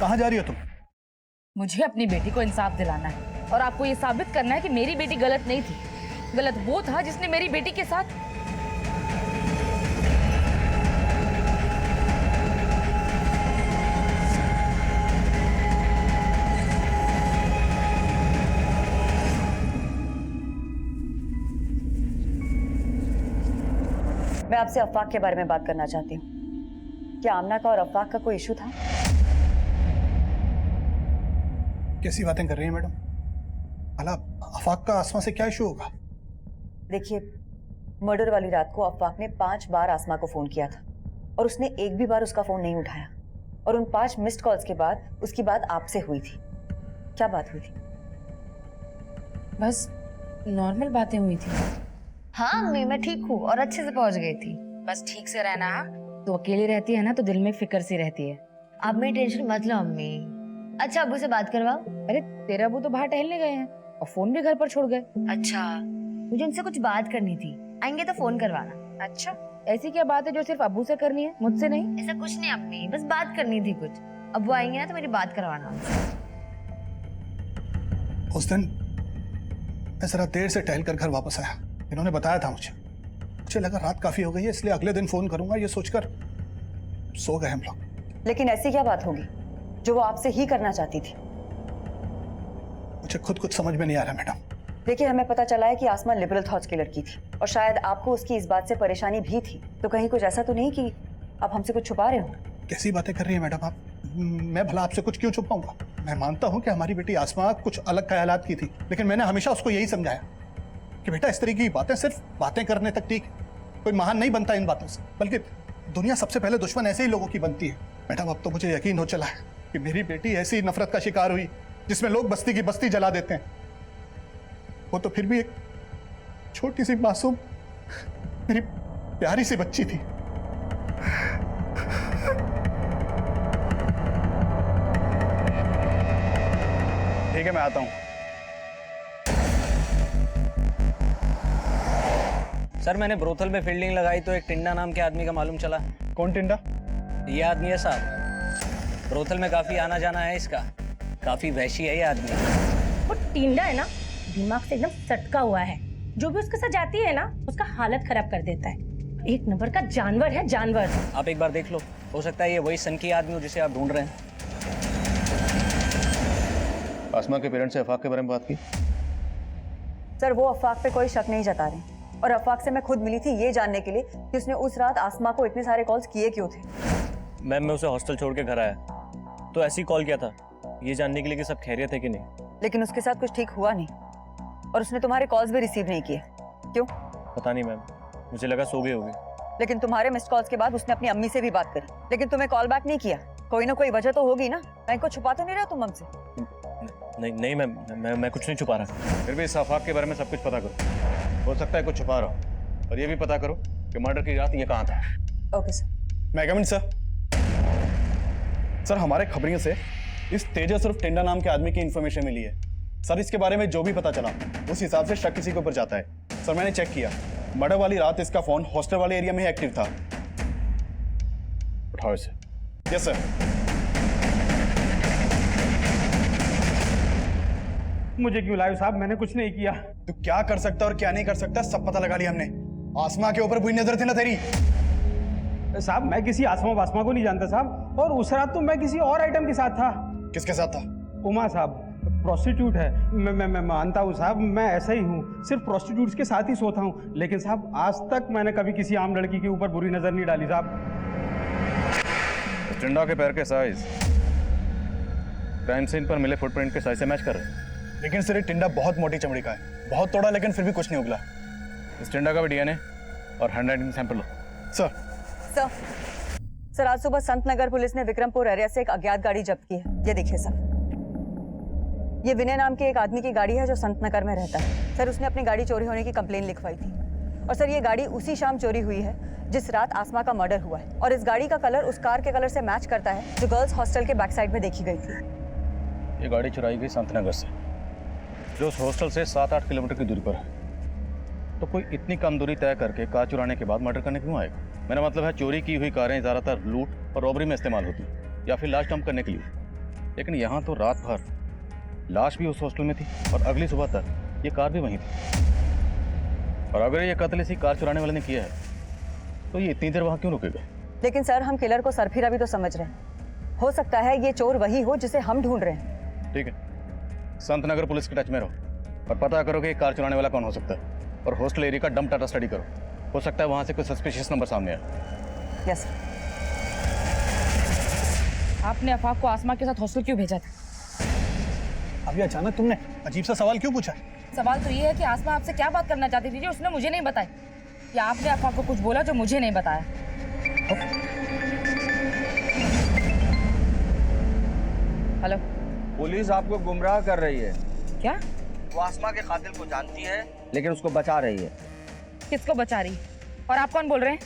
[SPEAKER 3] कहां जा रही हो तुम?
[SPEAKER 4] मुझे अपनी बेटी को इंसाफ दिलाना है और आपको ये साबित करना है कि मेरी बेटी गलत नहीं थी। गलत वो था जिसने मेरी बेटी के साथ
[SPEAKER 8] मैं आपसे अफवाक के बारे में बात करना चाहती हूँ। क्या आमना का और अफवाक का कोई इशू था?
[SPEAKER 3] कैसी बातें कर रही हैं मैडम? भला अफाक का आसमा से क्या इशू होगा?
[SPEAKER 8] देखिए, मर्डर वाली रात को अफवाक ने 5 बार आसमा को फोन किया था और उसने एक भी बार उसका फोन नहीं उठाया। और उन 5 मिस्ड कॉल्स के बाद उसकी बात आपसे हुई थी। क्या बात हुई थी?
[SPEAKER 4] बस नॉर्मल बातें हुई थी।
[SPEAKER 1] हाँ अम्मी, मैं ठीक हूँ और अच्छे से पहुंच गई थी।
[SPEAKER 4] बस ठीक से रहना। हाँ, तो अकेली रहती है ना तो दिल में फिक्र सी रहती है।
[SPEAKER 1] आप मेरी टेंशन मत लो अम्मी। अच्छा अब्बू से बात करवाओ।
[SPEAKER 4] अरे तेरा अबू तो बाहर टहलने गए हैं और फोन भी घर पर छोड़ गए।
[SPEAKER 1] अच्छा, मुझे उनसे कुछ बात करनी थी, आएंगे तो फोन करवाना।
[SPEAKER 4] अच्छा, ऐसी क्या बात है जो सिर्फ अबू से करनी है, मुझसे नहीं?
[SPEAKER 1] ऐसा कुछ नहीं अम्मी, बस बात करनी थी कुछ। अब्बू आएंगे ना तो मेरी बात करवाना उनसे।
[SPEAKER 3] उस दिन मैं जरा देर से टहल कर घर वापस आया। इन्होंने बताया था मुझे लगा रात काफी हो गई है, इसलिए अगले दिन फोन करूंगा ये सोचकर सो गए हम लोग।
[SPEAKER 8] लेकिन ऐसी क्या बात होगी जो वो आपसे ही करना चाहती थी?
[SPEAKER 3] मुझे खुद कुछ समझ में नहीं आ रहा मैडम।
[SPEAKER 8] देखिए, हमें पता चला है कि आसमा लिबरल थॉट्स की लड़की थी और शायद आपको उसकी इस बात से परेशानी भी थी। तो कहीं कुछ ऐसा तो नहीं कि आप हमसे कुछ छुपा रहे हो?
[SPEAKER 3] कैसी बातें कर रही है मैडम आप? मैं भला आपसे कुछ क्यों छुपाऊंगा? मैं मानता हूं कि हमारी बेटी आसमा कुछ अलग ख्यालात की थी, लेकिन मैंने हमेशा उसको यही समझाया कि बेटा इस तरह की बातें सिर्फ बातें करने तक ठीक है, कोई महान नहीं बनता इन बातों से, बल्कि दुनिया सबसे पहले दुश्मन ऐसे ही लोगों की बनती है। मैडम अब तो मुझे यकीन हो चला है कि मेरी बेटी ऐसी नफरत का शिकार हुई जिसमें लोग बस्ती की बस्ती जला देते हैं। वो तो फिर भी एक छोटी सी मासूम मेरी प्यारी सी बच्ची थी।
[SPEAKER 10] ठीक है, मैं आता हूं।
[SPEAKER 12] सर, मैंने ब्रोथल में फील्डिंग लगाई तो एक टिंडा नाम के आदमी का मालूम चला।
[SPEAKER 10] कौन टिंडा?
[SPEAKER 12] ये आदमी है साहब। ब्रोथल में काफी आना जाना है इसका। काफी वहशी है ये आदमी।
[SPEAKER 13] वो टिंडा है ना, दिमाग से एकदम सटका हुआ है। जो भी उसके साथ जाती है ना, उसका हालत खराब कर देता है। एक नंबर का जानवर है, जानवर।
[SPEAKER 12] आप एक बार देख लो, हो सकता है ये वही सनकी आदमी हो जिसे आप ढूंढ रहे हैं।
[SPEAKER 2] आसमा के पेरेंट्स से अफाक के बारे में बात की?
[SPEAKER 8] सर, वो अफवाक पे कोई शक नहीं जता रहे और अफवाक से मैं खुद मिली थी ये जानने के लिए कि उसने उस रात आसमा को इतने सारे कॉल्स किए क्यों थे।
[SPEAKER 5] मैम, मैं उसे हॉस्टल छोड़ के घर आया तो ऐसे ही कॉल किया था, ये जानने के लिए कि सब खैरियत है कि नहीं।
[SPEAKER 8] लेकिन उसके साथ कुछ ठीक हुआ नहीं और उसने तुम्हारे कॉल्स भी रिसीव नहीं किए। क्यों?
[SPEAKER 5] पता नहीं मैम, मुझे लगा सो गई होगी।
[SPEAKER 8] लेकिन तुम्हारे मिस्ड कॉल्स के बाद उसने अपनी अम्मी से भी बात करी, लेकिन तुम्हें कॉल बैक नहीं किया। कोई ना कोई वजह तो होगी ना, कहीं को छुपा तो नहीं रहा तुम हमसे?
[SPEAKER 5] नहीं मैम, मैं कुछ नहीं छुपा रहा।
[SPEAKER 2] फिर भी इस अफाक के बारे में सब कुछ पता करो। हो सकता है कुछ छुपा रहा हो, और ये भी पता करो कि मर्डर की रात ये कहाँ था।
[SPEAKER 8] Okay sir.
[SPEAKER 10] मैं कम इन सर। सर, हमारे खबरियों से इस तेजस उर्फ टिंडा नाम के आदमी की इंफॉर्मेशन मिली है। सर, इसके बारे में जो भी पता चला उस हिसाब से शक किसी के ऊपर जाता है। सर, मैंने चेक किया, मर्डर वाली रात इसका फोन हॉस्टल वाले एरिया में ही एक्टिव था।
[SPEAKER 2] उठाओ इसे।
[SPEAKER 10] Yes sir.
[SPEAKER 7] मुझे क्यों लाए साहब? मैंने कुछ नहीं किया।
[SPEAKER 10] तू क्या कर सकता और क्या नहीं कर सकता सब पता लगा लिया हमने। आसमा के ऊपर बुरी नजर थी ना तेरी।
[SPEAKER 14] साहब मैं किसी आसमा वासमा को नहीं जानता साहब, और उस रात तो मैं किसी और आइटम के साथ था।
[SPEAKER 10] किसके साथ था?
[SPEAKER 14] उमा साहब, प्रोस्टिट्यूट है। मैं मानता हूँ साहब, मैं ऐसा ही हूँ, सिर्फ प्रोस्टिट्यूट्स के साथ ही सोता हूँ, लेकिन साहब आज तक मैंने कभी किसी आम लड़की के ऊपर बुरी नजर नहीं डाली साहब।
[SPEAKER 2] टिंडा के पैर के साइज क्राइम सीन पर मिले फुटप्रिंट के साइज से मैच कर रहे हैं।
[SPEAKER 10] लेकिन सर ये टिंडा बहुत मोटी चमड़ी का है, बहुत तोड़ा लेकिन फिर भी कुछ नहीं उगला।
[SPEAKER 2] इस टिंडा का भी डीएनए और हैंडराइटिंग सैंपल लो।
[SPEAKER 10] सर
[SPEAKER 8] सर आज सुबह संत नगर पुलिस ने विक्रमपुर एरिया से एक अज्ञात गाड़ी जब्त की है। ये देखिए सर, ये विनय नाम के एक आदमी की गाड़ी है जो संत नगर में रहता है। सर उसने अपनी गाड़ी चोरी होने की कंप्लेन लिखवाई थी, और सर ये गाड़ी उसी शाम चोरी हुई है जिस रात आसमा का मर्डर हुआ है, और इस गाड़ी का कलर उस कार के कलर से मैच करता है जो गर्ल्स हॉस्टल के बैक साइड में देखी गई थी।
[SPEAKER 2] ये गाड़ी चुराई गई संतनगर से, जो उस हॉस्टल से 7-8 किलोमीटर की दूरी पर है। तो कोई इतनी कम दूरी तय करके कार चुराने के बाद मर्डर करने क्यों आएगा? मेरा मतलब है चोरी की हुई कारें ज़्यादातर लूट और रॉबरी में इस्तेमाल होती हैं, या फिर लाश डंप करने के लिए। लेकिन यहाँ तो रात भर लाश भी उस हॉस्टल में थी और अगली सुबह तक ये कार भी वहीं थी। और अगर ये कत्ल इसी कार चुराने वाले ने किया है तो ये इतनी देर वहाँ क्यों रुकेगा?
[SPEAKER 8] लेकिन सर हम किलर को सरफिरा भी तो समझ रहे हैं, हो सकता है ये चोर वही हो जिसे हम ढूंढ रहे हैं।
[SPEAKER 2] ठीक है, संतनगर पुलिस के टच में रहो और पता करो कि ये कार चुराने वाला कौन हो सकता है, और हॉस्टल एरिया का डंप डाटा स्टडी करो। हो सकता है वहाँ से कोई सस्पिशियस नंबर सामने आए।
[SPEAKER 8] यस।
[SPEAKER 4] आपने अफाक को आसमा के साथ हॉस्टल क्यों भेजा था?
[SPEAKER 3] अभी अचानक तुमने अजीब सा सवाल क्यों पूछा?
[SPEAKER 4] सवाल तो ये है कि आसमा आपसे क्या बात करना चाहती थी जो उसने मुझे नहीं बताई, या आपने अफाक को कुछ बोला जो मुझे नहीं बताया? हेलो,
[SPEAKER 7] पुलिस आपको गुमराह कर रही है।
[SPEAKER 4] क्या?
[SPEAKER 7] वो आसमा के कातिल को जानती है लेकिन उसको बचा रही है।
[SPEAKER 4] किसको बचा रही? और आप कौन बोल रहे हैं?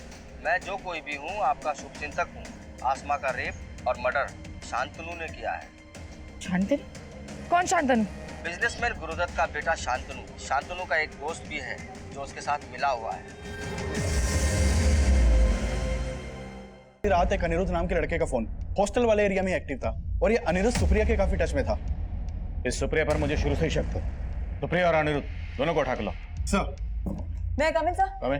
[SPEAKER 7] मैं जो कोई भी हूँ आपका शुभचिंतक हूँ। आसमा का रेप और मर्डर शांतनु ने किया है।
[SPEAKER 4] शांतनु? कौन शांतनु?
[SPEAKER 7] बिजनेसमैन गुरुदत्त का बेटा शांतनु। शांतनु का एक दोस्त भी है जो उसके साथ मिला हुआ है।
[SPEAKER 10] रात एक अनिरुद्ध नाम के लड़के का फोन हॉस्टल वाले एरिया में एक्टिव था, और ये अनिरुद्ध सुप्रिया के काफी टच में था।
[SPEAKER 2] इस सुप्रिया पर मुझे शुरू से ही शक था। सुप्रिया और अनिरुद्ध दोनों को उठा के लो।
[SPEAKER 10] सर
[SPEAKER 8] मैं कमिंग सर?
[SPEAKER 2] कमें।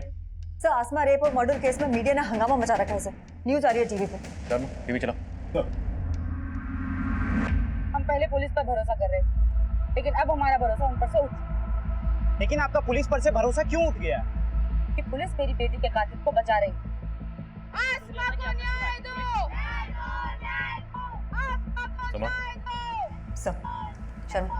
[SPEAKER 8] सर आसमा रेप और मर्डर केस में मीडिया ने हंगामा मचा रखा है सर, न्यूज आ रही है टीवी पे।
[SPEAKER 2] चलो टीवी चलाओ।
[SPEAKER 4] हम पहले पुलिस पर भरोसा कर रहे थे, लेकिन अब हमारा भरोसा उन पर से उठ।
[SPEAKER 7] लेकिन आपका पुलिस पर से भरोसा क्यों उठ गया?
[SPEAKER 4] कि पुलिस मेरी बेटी के कातिल को बचा रही है।
[SPEAKER 6] आसमा को न्याय दो!
[SPEAKER 2] सुनो,
[SPEAKER 8] सर शर्मा,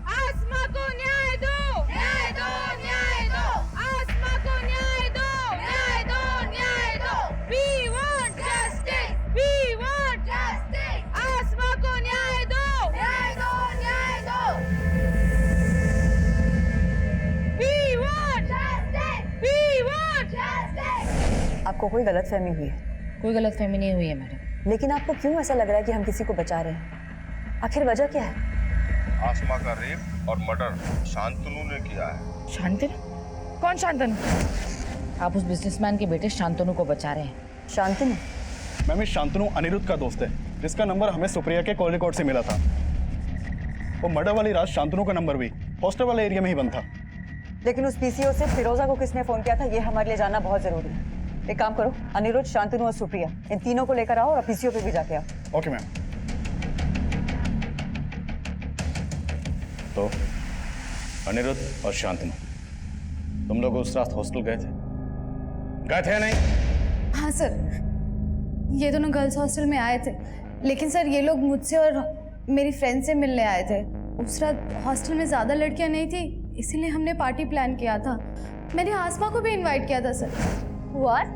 [SPEAKER 6] आसमा को न्याय दो! न्याय दो! न्याय दो! आसमा को न्याय दो! न्याय दो! न्याय दो! We want justice! We want justice! आसमा को न्याय दो! न्याय दो! न्याय दो! We want justice! We want justice!
[SPEAKER 8] आपको कोई गलतफहमी हुई है?
[SPEAKER 4] कोई गलतफहमी नहीं हुई है मैडम।
[SPEAKER 8] लेकिन आपको क्यों ऐसा लग रहा है कि हम किसी को बचा रहे हैं? आखिर वजह क्या है?
[SPEAKER 15] आसमा का रेप और मर्डर शांतनु ने किया है।
[SPEAKER 4] शांतनु? कौन शांतनु? आप उस बिजनेसमैन के बेटे शांतनु को बचा रहे हैं।
[SPEAKER 8] शांतनु?
[SPEAKER 10] मैम इस शांतनु अनिरुद्ध का दोस्त है, जिसका नंबर हमें सुप्रिया के कॉल रिकॉर्ड से मिला था। वो मर्डर वाली रात शांतनु का नंबर भी हॉस्टल वाले एरिया में ही बंद था।
[SPEAKER 8] लेकिन उस पीसीओ से फिरोजा को किसने फोन किया था, ये हमारे लिए जानना बहुत जरूरी है। एक काम करो, अनिरुद्ध, शांतनु और सुप्रिया, इन तीनों को लेकर आओ और पीसीओ पे भी जाके आओ।
[SPEAKER 10] Okay ma'am.
[SPEAKER 2] तो अनिरुद्ध और शांतनु, तुम लोग उस रात हॉस्टल गए थे या नहीं?
[SPEAKER 6] हाँ सर, ये दोनों गर्ल्स हॉस्टल में आए थे, लेकिन सर ये लोग मुझसे और मेरी फ्रेंड से मिलने आए थे। उस रात हॉस्टल में ज़्यादा लड़कियां नहीं थी, इसीलिए हमने पार्टी प्लान किया था। मैंने आसमा को भी इनवाइट किया था सर।
[SPEAKER 1] व्हाट?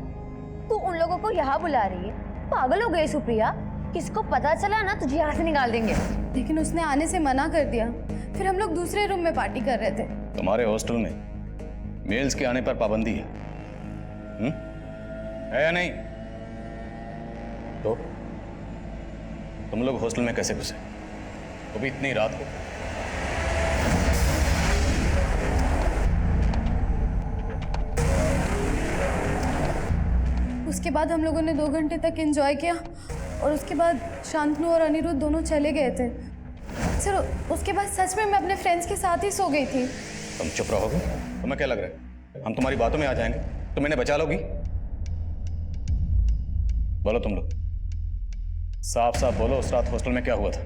[SPEAKER 1] तू उन लोगों को यहाँ बुला रही है? पागल हो गई सुप्रिया? किसको पता चला ना तुझे यहाँ से निकाल देंगे।
[SPEAKER 6] लेकिन उसने आने से मना कर दिया, फिर हम लोग दूसरे रूम में पार्टी कर रहे थे।
[SPEAKER 2] तुम्हारे हॉस्टल में मेल्स के आने पर पाबंदी है, है या नहीं? तो तुम लोग हॉस्टल में कैसे घुसे, वो भी इतनी रात को?
[SPEAKER 6] उसके बाद हम लोगों ने 2 घंटे तक एंजॉय किया, और उसके बाद शांतनु और अनिरुद्ध दोनों चले गए थे। सर उसके बाद सच में मैं अपने फ्रेंड्स के साथ ही सो गई थी।
[SPEAKER 2] तुम चुप रहोगे? तुम्हें क्या लग रहा है हम तुम्हारी बातों में आ जाएंगे? तुम इन्हें बचा लोगी? बोलो तुम लोग, साफ साफ बोलो, उस रात हॉस्टल में क्या हुआ था?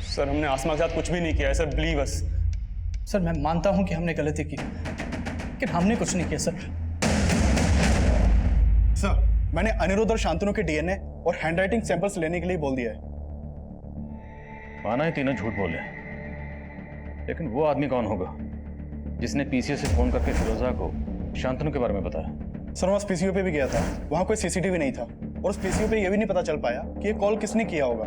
[SPEAKER 5] सर हमने आसमा के साथ कुछ भी नहीं किया है सर, बिलीव अस।
[SPEAKER 10] सर मैं मानता हूं कि हमने गलती की, लेकिन हमने कुछ नहीं किया सर। सर मैंने अनिरुद्ध और शांतनु के डीएनए और हैंडराइटिंग सैंपल्स लेने के लिए बोल दिया है।
[SPEAKER 2] माना है तीनों झूठ बोले, लेकिन वो आदमी कौन होगा जिसने पीसीओ से फोन करके फिरोजा को शांतनु के बारे में बताया?
[SPEAKER 10] सर मैं उस पीसीओ पे भी गया था, वहां कोई सीसीटीवी नहीं था और उस पीसीओ पे ये भी नहीं पता चल पाया कि ये कॉल किसने किया होगा।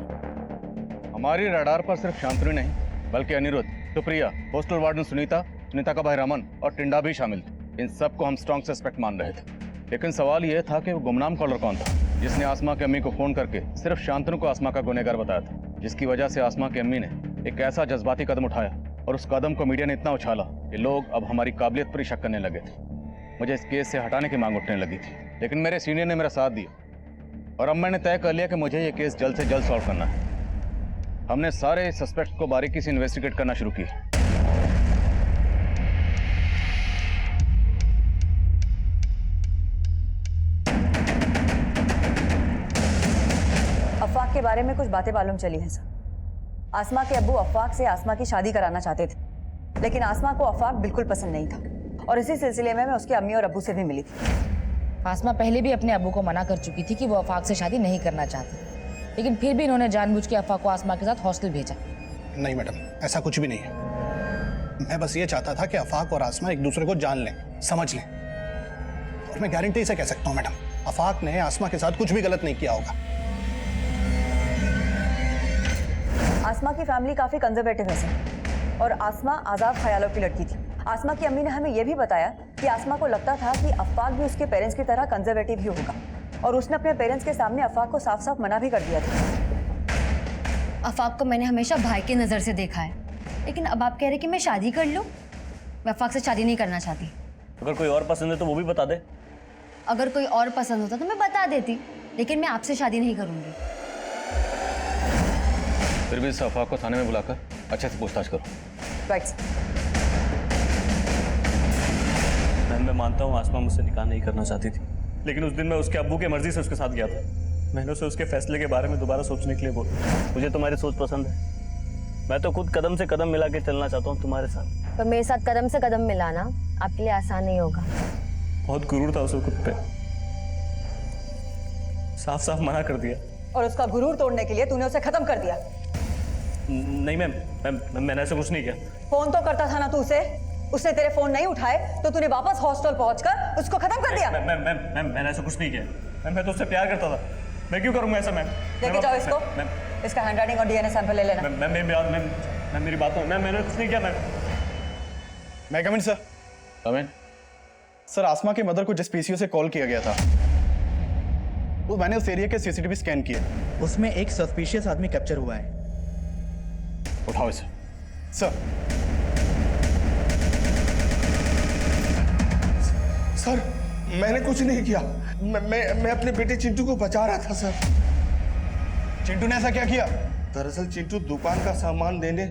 [SPEAKER 2] हमारी रडार पर सिर्फ शांतनु नहीं बल्कि अनिरुद्ध, सुप्रिया, हॉस्टल वार्डन सुनीता, सुनीता का भाई रमन और टिंडा भी शामिल थे। इन सबको हम स्ट्रॉन्ग सस्पेक्ट मान रहे थे, लेकिन सवाल यह था कि वो गुमनाम कॉलर कौन था जिसने आसमा की अम्मी को फोन करके सिर्फ शांतनु को आसमा का गुनहगार बताया था, जिसकी वजह से आसमा की अम्मी ने एक ऐसा जज्बाती कदम उठाया और उस कदम को मीडिया ने इतना उछाला कि लोग अब हमारी काबिलियत पर ही शक करने लगे थे। मुझे इस केस से हटाने की मांग उठने लगी थी, लेकिन मेरे सीनियर ने मेरा साथ दिया और अब मैंने तय कर लिया कि मुझे ये केस जल्द से जल्द सॉल्व करना है। हमने सारे सस्पेक्ट को बारीकी से इन्वेस्टिगेट करना शुरू किया।
[SPEAKER 8] अफवाक के बारे में कुछ बातें मालूम चली हैं सर। आसमा के अब्बू अफवाक से आसमा की शादी कराना चाहते थे, लेकिन आसमा को अफवाक बिल्कुल पसंद नहीं था और इसी सिलसिले में मैं उसके अम्मी और अब्बू से भी मिली थी।
[SPEAKER 4] आसमा पहले भी अपने अब्बू को मना कर चुकी थी कि वो अफाक से शादी नहीं करना चाहती, लेकिन फिर भी इन्होंने जानबूझ के अफाक को आसमा के साथ हॉस्टल भेजा।
[SPEAKER 3] नहीं मैडम, ऐसा कुछ भी नहीं है। मैं बस ये चाहता था कि अफाक और आसमा एक दूसरे को जान लें, समझ लें। और मैं गारंटी से कह सकता हूँ मैडम, अफाक ने आसमा के साथ कुछ भी गलत नहीं किया होगा।
[SPEAKER 8] आसमा की फैमिली काफी कंजर्वेटिव है सर, और आसमा आजाद ख्यालों की लड़की थी। आसमा की अम्मी ने हमें यह भी बताया कि आसमा को लगता था कि अफाक भी उसके पेरेंट्स की तरह कंजर्वेटिव ही होगा, और उसने अपने पेरेंट्स के सामने अफाक को साफ साफ मना भी कर दिया था।
[SPEAKER 1] अफाक को मैंने हमेशा भाई की नज़र से देखा है, लेकिन अब आप कह रहे कि मैं शादी कर लूं? मैं अफाक से शादी नहीं करना चाहती।
[SPEAKER 5] अगर कोई और पसंद है तो वो भी बता दे।
[SPEAKER 1] अगर कोई और पसंद होता तो मैं बता देती, लेकिन मैं आपसे शादी नहीं करूंगी।
[SPEAKER 2] फिर भी इस अफवाह को थाने में बुलाकर अच्छे से पूछताछ करो।
[SPEAKER 8] राइट।
[SPEAKER 5] मैं मानता हूँ आसमा मुझसे निकाह नहीं करना चाहती थी, लेकिन उस दिन मैं उसके अब्बू की मर्जी से उसके साथ गया था। मैंने उसे उसके फैसले के बारे में दोबारा सोचने के लिए बोला। मुझे तुम्हारी सोच पसंद है, मैं तो खुद कदम से कदम मिला के चलना चाहता हूँ तुम्हारे साथ।
[SPEAKER 1] पर मेरे साथ कदम से कदम मिलाना आपके लिए आसान नहीं होगा।
[SPEAKER 5] बहुत गुरूर था उसे खुद पे, साफ साफ मना कर दिया।
[SPEAKER 8] और उसका गुरूर तोड़ने के लिए तूने उसे खत्म कर दिया।
[SPEAKER 5] नहीं मैम, मैंने ऐसा कुछ नहीं किया।
[SPEAKER 8] फोन तो करता था ना तू उसे, उसने तेरे फोन नहीं उठाए तो तूने वापस हॉस्टल पहुंचकर उसको खत्म कर दिया।
[SPEAKER 5] मैम मैंने ऐसा कुछ नहीं किया। मैम मैं तो उससे प्यार करता था, मैं क्यों करूंगा ऐसा? मैम
[SPEAKER 8] लेके जाओ इसको, इसका हैंडराइटिंग और डीएनए सैंपल ले लेना।
[SPEAKER 5] मैम मेरी बात मैम मैंने कुछ नहीं किया।
[SPEAKER 10] मैं कम इन सर।
[SPEAKER 2] कम इन।
[SPEAKER 10] सर आसमा के मदर को जिस पीसीओ से कॉल किया गया था, वो मैंने उस एरिया के सीसीटीवी स्कैन किए, उसमें एक सस्पिशियस आदमी कैप्चर हुआ है।
[SPEAKER 2] उठाओ इसे।
[SPEAKER 10] सर
[SPEAKER 15] सर मैंने कुछ नहीं किया, मैं अपने बेटे चिंटू को बचा रहा था सर।
[SPEAKER 10] चिंटू ने ऐसा क्या किया?
[SPEAKER 15] दरअसल चिंटू दुकान का सामान लेने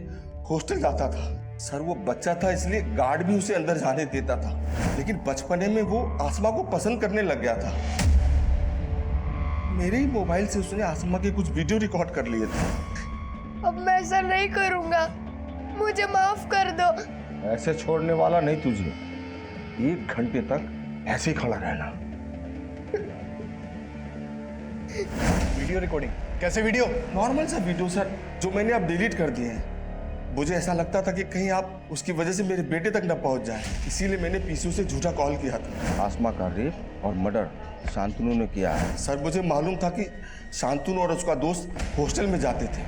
[SPEAKER 15] हॉस्टल जाता था सर। वो बच्चा था इसलिए गार्ड भी उसे अंदर जाने देता था, लेकिन बचपने में वो आसमा को पसंद करने लग गया था। मेरे ही मोबाइल से उसने आसमा के कुछ वीडियो रिकॉर्ड कर लिए थे।
[SPEAKER 6] अब मैं ऐसा नहीं करूंगा, मुझे माफ कर दो।
[SPEAKER 15] ऐसे छोड़ने वाला नहीं तुझे, 1 घंटे तक ऐसे ही खड़ा रहना।
[SPEAKER 10] Video recording? कैसे वीडियो?
[SPEAKER 15] नॉर्मल सा वीडियो सर, जो मैंने अब डिलीट कर दिए हैं। मुझे ऐसा लगता था कि कहीं आप उसकी वजह से मेरे बेटे तक न पहुंच जाए, इसीलिए मैंने पीसीओ से झूठा कॉल किया था।
[SPEAKER 16] आसमा का रेप और मर्डर शांतनु ने किया है।
[SPEAKER 15] सर मुझे मालूम था कि शांतनु और उसका दोस्त हॉस्टल में जाते थे।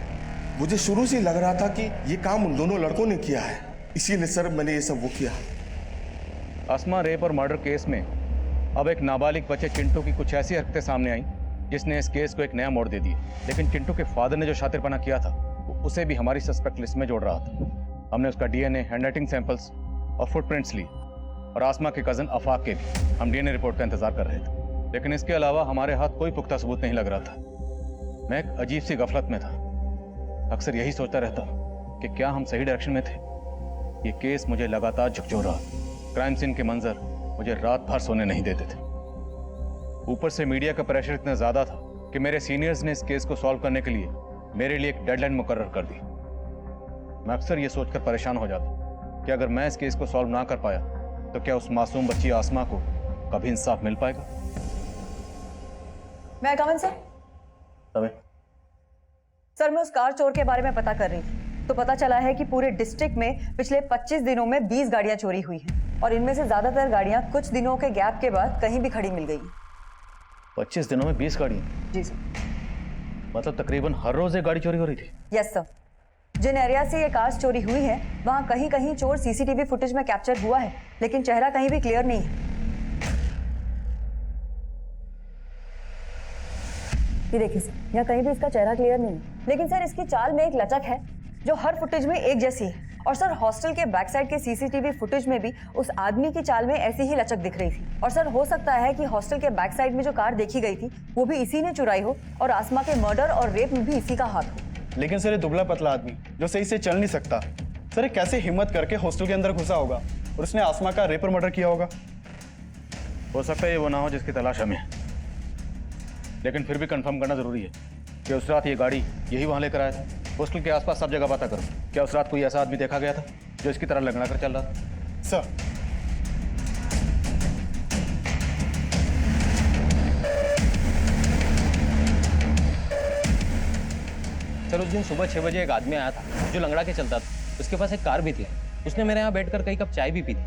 [SPEAKER 15] मुझे शुरू से लग रहा था कि ये काम उन दोनों लड़कों ने किया है, इसीलिए सर मैंने ये सब वो किया।
[SPEAKER 2] आसमा रेप और मर्डर केस में अब एक नाबालिग बच्चे चिंटू की कुछ ऐसी हरकतें सामने आई जिसने इस केस को एक नया मोड़ दे दिया। लेकिन चिंटू के फादर ने जो शातिरपना किया था, उसे भी हमारी सस्पेक्ट लिस्ट में जोड़ रहा था। हमने उसका डीएनए, हैंडराइटिंग सैंपल्स और फुटप्रिंट्स लिए, और आसमा के कजन अफाक के भी हम डीएनए रिपोर्ट का इंतजार कर रहे थे। लेकिन इसके अलावा हमारे हाथ कोई पुख्ता सबूत नहीं लग रहा था। मैं एक अजीब सी गफलत में था। अक्सर यही सोचता रहता कि क्या हम सही डायरेक्शन में थे। ये केस मुझे लगातार झकझोर रहा। क्राइम सीन के मंजर मुझे रात भर सोने नहीं देते थे। ऊपर से मीडिया का प्रेशर इतना ज्यादा था कि मेरे सीनियर्स ने इस केस को सॉल्व करने के लिए मेरे लिए एक डेडलाइन मुकर्रर कर दी। मैं अक्सर ये सोचकर परेशान हो जाता कि अगर मैं इस केस को सॉल्व ना कर पाया तो क्या उस मासूम बच्ची आसमा को कभी इंसाफ मिल पाएगा?
[SPEAKER 8] मैं कमन सर? सर, मैं उस कार चोर के बारे में पता कर रही थी तो पता चला है कि पूरे डिस्ट्रिक्ट में पिछले 25 दिनों में 20 गाड़ियां चोरी हुई हैं और इनमें से ज्यादातर गाड़ियां कुछ दिनों के गैप के बाद कहीं भी खड़ी मिल गई।
[SPEAKER 2] 25 दिनों में 20 गाड़ियां?
[SPEAKER 8] जी सर।
[SPEAKER 2] मतलब तकरीबन हर रोज एक गाड़ी चोरी हो रही थी?
[SPEAKER 8] Yes sir. जिन एरिया से ये कार्स चोरी हुई है वहां कहीं कहीं चोर सीसीटीवी फुटेज में कैप्चर हुआ है, लेकिन चेहरा कहीं भी क्लियर नहीं है। ये देखिए सर, यहाँ कहीं भी इसका चेहरा क्लियर नहीं है, लेकिन सर इसकी चाल में एक लचक है जो हर फुटेज में एक जैसी है। और सर हॉस्टल के बैक साइड के सीसीटीवी फुटेज में भी उस आदमी की चाल में ऐसी ही लचक दिख रही थी। और सर हो सकता है कि हॉस्टल के बैक साइड में जो कार देखी गई थी वो भी इसी ने चुराई हो और आसमा के मर्डर और रेप में भी इसी का हाथ हो।
[SPEAKER 10] लेकिन सर ये दुबला पतला आदमी जो सही से चल नहीं सकता, सर ये कैसे हिम्मत करके हॉस्टल के अंदर घुसा होगा और उसने आसमा का रेप और मर्डर किया होगा?
[SPEAKER 2] हो सकता है ये वो ना हो जिसकी तलाश हमें, लेकिन फिर भी कंफर्म करना जरूरी है कि उस रात ये गाड़ी यही वहां लेकर आया था। हॉस्टल के आसपास सब जगह पता करो, क्या उस रात कोई ऐसा आदमी देखा गया था जो इसकी तरह लगना कर चल रहा था?
[SPEAKER 10] सर
[SPEAKER 12] सर उस दिन सुबह 6 बजे एक आदमी आया था जो लंगड़ा के चलता था। उसके पास एक कार भी थी। उसने मेरे यहाँ बैठकर कई कप चाय भी पी थी।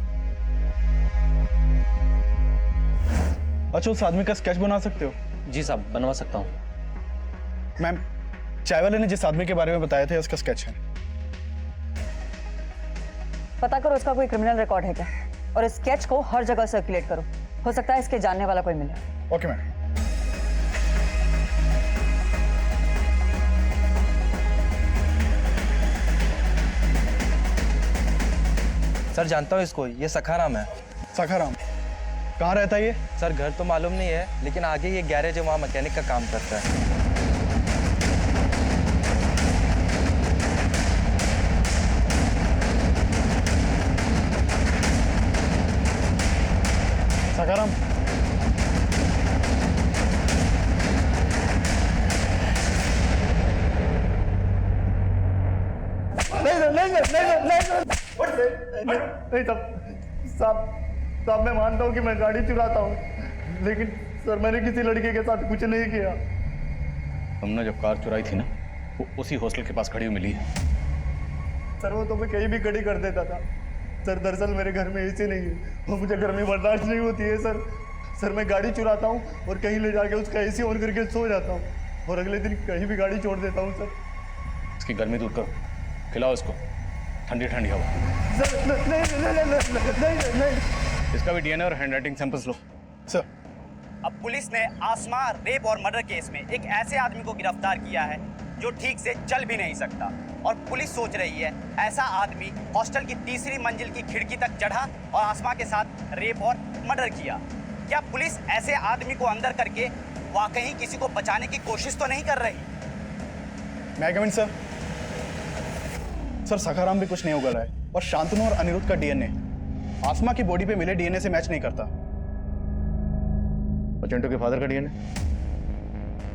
[SPEAKER 10] अच्छा, उस आदमी का स्केच बना सकते हो?
[SPEAKER 12] जी साहब, बनवा सकता हूँ।
[SPEAKER 10] मैम, चाय वाले ने जिस आदमी के बारे में बताया था उसका स्केच है।
[SPEAKER 8] पता करो इसका कोई क्रिमिनल रिकॉर्ड है क्या, और इस स्केच को हर जगह सर्कुलेट करो। हो सकता है इसके जानने वाला कोई मिले।
[SPEAKER 10] Okay ma'am.
[SPEAKER 17] सर जानता हूँ इसको, ये सखाराम है।
[SPEAKER 10] सखाराम कहाँ रहता है ये?
[SPEAKER 17] सर घर तो मालूम नहीं है, लेकिन आगे ये गैरेज है, वहाँ मैकेनिक का काम करता है।
[SPEAKER 10] सखाराम,
[SPEAKER 3] नहीं साहब, मैं मानता हूँ कि मैं गाड़ी चुराता हूँ, लेकिन सर मैंने किसी लड़के के साथ कुछ नहीं किया।
[SPEAKER 2] तुमने जब कार चुराई थी ना, वो उसी हॉस्टल के पास खड़ी हुई मिली है।
[SPEAKER 3] सर वो तो मैं कहीं भी खड़ी कर देता था। सर दरअसल मेरे घर में एसी नहीं है और मुझे गर्मी बर्दाश्त नहीं होती है सर मैं गाड़ी चुराता हूँ और कहीं ले जाके उसका एसी ऑन करके सो जाता हूँ और अगले दिन कहीं भी गाड़ी छोड़ देता हूँ सर।
[SPEAKER 2] इसकी गर्मी दूर करो, खिलाओ इसको ठंडी ठंडी हवा।
[SPEAKER 3] सर नहीं।
[SPEAKER 2] इसका भी डीएनए और हैंडराइटिंग सैंपल्स लो।
[SPEAKER 10] सर
[SPEAKER 7] अब पुलिस ने आसमा रेप और मर्डर केस में एक ऐसे आदमी को गिरफ्तार किया है जो ठीक से चल भी नहीं सकता, और पुलिस सोच रही है ऐसा आदमी हॉस्टल की तीसरी मंजिल की खिड़की तक चढ़ा और आसमा के साथ रेप और मर्डर किया। क्या पुलिस ऐसे आदमी को अंदर करके वाकई किसी को बचाने की कोशिश तो नहीं कर रही?
[SPEAKER 10] मैं कमिंग सर? सर सखाराम भी कुछ नहीं उगल रहा है और शांतनु और अनिरुद्ध का डीएनए आसमा की बॉडी पे मिले डीएनए से मैच नहीं करता।
[SPEAKER 2] और चिंटू के फादर का डीएनए?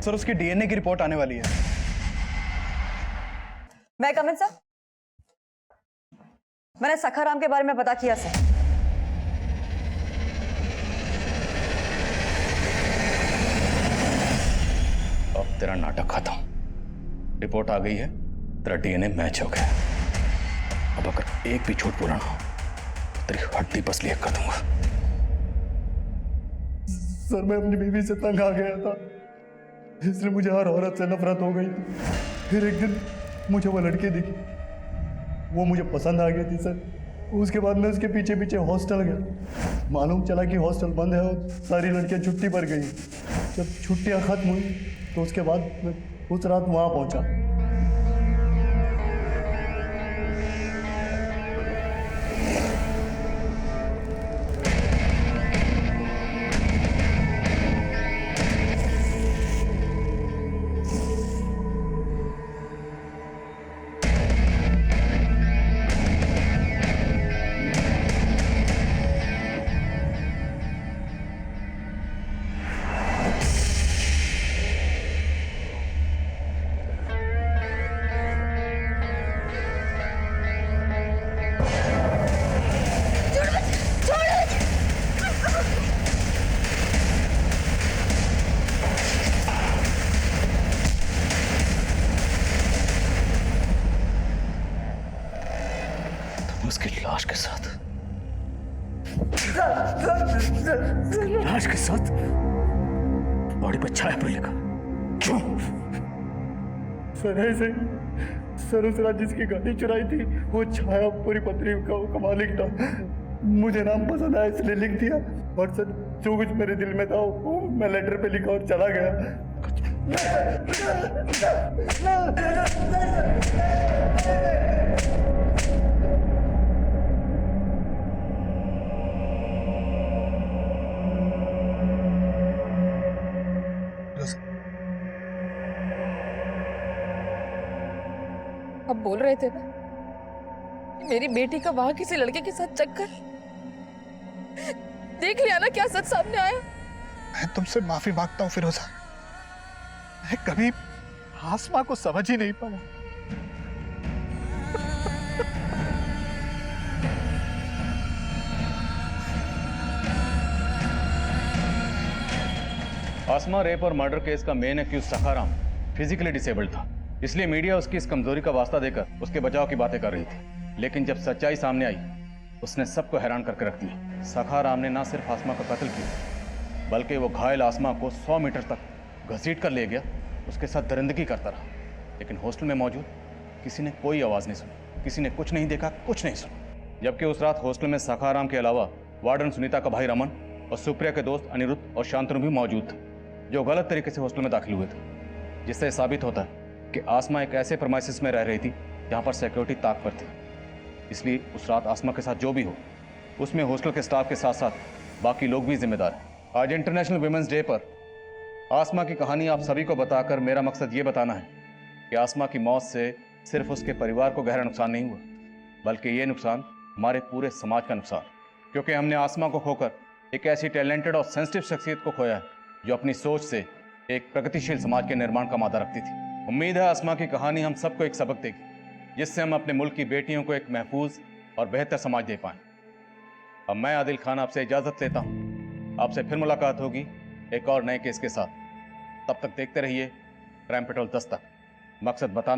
[SPEAKER 10] सर उसकी डीएनए की रिपोर्ट आने वाली है।
[SPEAKER 8] मैं कमिंग सर? मैंने सखाराम के बारे में पता किया सर।
[SPEAKER 2] अब तेरा नाटक खत्म। रिपोर्ट आ गई है, तेरा डीएनए मैच हो गया। अब अगर एक भी झूठ बोला ना तो तेरी हड्डी पसली कर दूंगा।
[SPEAKER 3] सर मैं अपनी बीवी से तंग आ गया था, इसलिए मुझे हर औरत से नफरत हो गई थी। फिर एक दिन मुझे वो लड़की दिखी, वो मुझे पसंद आ गई थी सर। उसके बाद मैं उसके पीछे पीछे हॉस्टल गया। मालूम चला कि हॉस्टल बंद है और सारी लड़कियां छुट्टी पर गई। जब छुट्टियां खत्म हुई तो उसके बाद मैं उस रात वहाँ पहुँचा।
[SPEAKER 2] उसकी लाश के साथ लाश के साथ बॉडी पर छाया पर लिखा क्यों?
[SPEAKER 18] सर ऐसे सर उस रात जिसकी गाड़ी चुराई थी वो छायापुरी पत्री का मालिक था। मुझे नाम पसंद आया इसलिए लिख दिया और सर जो कुछ मेरे दिल में था वो मैं लेटर पे लिखा और चला गया।
[SPEAKER 4] अब बोल रहे थे ना कि मेरी बेटी का वहां किसी लड़के के साथ चक्कर, देख लिया ना क्या सच सामने आया।
[SPEAKER 3] मैं तुमसे माफी मांगता हूँ फिरोजा, मैं कभी आसमा को समझ ही नहीं पाया।
[SPEAKER 2] आसमा रेप और मर्डर केस का main accused Sakharam physically disabled था, इसलिए मीडिया उसकी इस कमजोरी का वास्ता देकर उसके बचाव की बातें कर रही थी। लेकिन जब सच्चाई सामने आई उसने सबको हैरान करके रख दिया। सखाराम ने ना सिर्फ आसमा का कत्ल किया बल्कि वो घायल आसमा को 100 मीटर तक घसीट कर ले गया, उसके साथ दरिंदगी करता रहा। लेकिन हॉस्टल में मौजूद किसी ने कोई आवाज़ नहीं सुनी, किसी ने कुछ नहीं देखा, कुछ नहीं सुना। जबकि उस रात हॉस्टल में सखाराम के अलावा वार्डन सुनीता का भाई रमन और सुप्रिया के दोस्त अनिरुद्ध और शांतनु भी मौजूद थे, जो गलत तरीके से हॉस्टल में दाखिल हुए थे, जिससे साबित होता है कि आसमा एक ऐसे प्रमाइसिस में रह रही थी जहाँ पर सिक्योरिटी ताक पर थी। इसलिए उस रात आसमा के साथ जो भी हो उसमें हॉस्टल के स्टाफ के साथ साथ बाकी लोग भी जिम्मेदार हैं। आज इंटरनेशनल वुमेंस डे पर आसमा की कहानी आप सभी को बताकर मेरा मकसद ये बताना है कि आसमा की मौत से सिर्फ उसके परिवार को गहरा नुकसान नहीं हुआ, बल्कि ये नुकसान हमारे पूरे समाज का नुकसान, क्योंकि हमने आसमा को खोकर एक ऐसी टैलेंटेड और सेंसिटिव शख्सियत को खोया है जो अपनी सोच से एक प्रगतिशील समाज के निर्माण का मादा रखती थी। उम्मीद है आसमा की कहानी हम सबको एक सबक देगी, जिससे हम अपने मुल्क की बेटियों को एक महफूज और बेहतर समाज दे पाएं। अब मैं आदिल खान आपसे इजाज़त लेता हूं। आपसे फिर मुलाकात होगी एक और नए केस के साथ। तब तक देखते रहिए क्राइम पेट्रोल 10 तक। मकसद बताना